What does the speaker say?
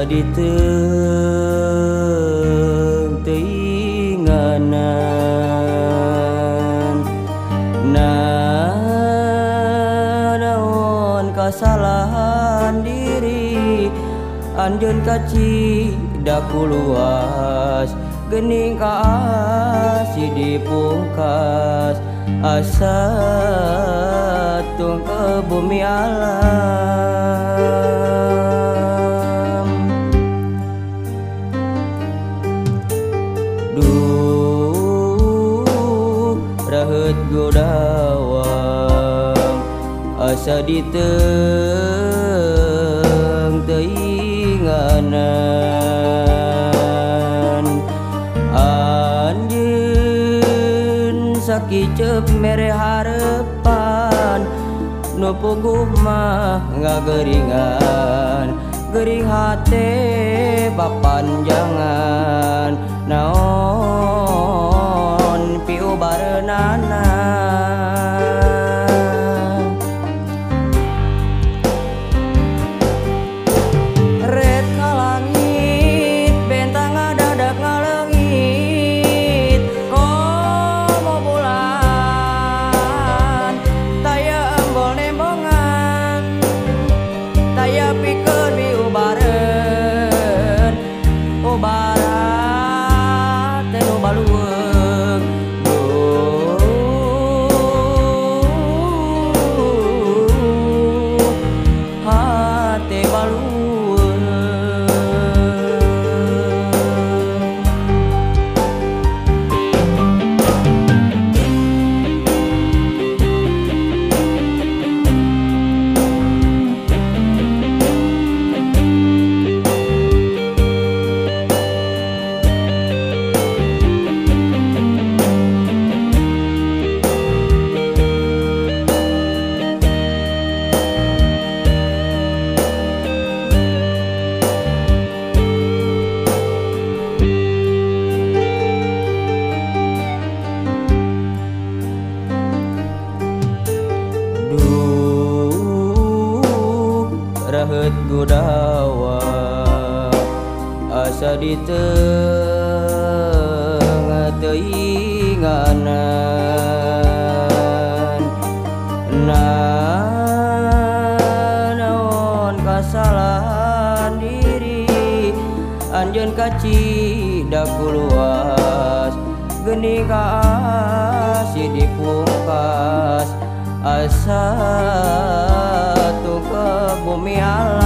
asa diteung teuinganan naon kasalahan diri anjeun kaci daku luas geuning kaasih dipungkas asa tung ke bumi alam duh raheut godawang asa diteung teuinganan anjeun sakicep mere harepan nu puguh mah ngageringan gering hate papanjangan naon piu bareunana red ka langit bentang ngadadak ngaleungit komo bulan taya embol nembongan taya pikeun miubareun ubarat teh nu baluweung hate baluweung raheut godawa asa diteung teuinganan naon kasalahan diri anjeun kaci daku luas geuning kaasih dipungkas asa tung ke bumi alam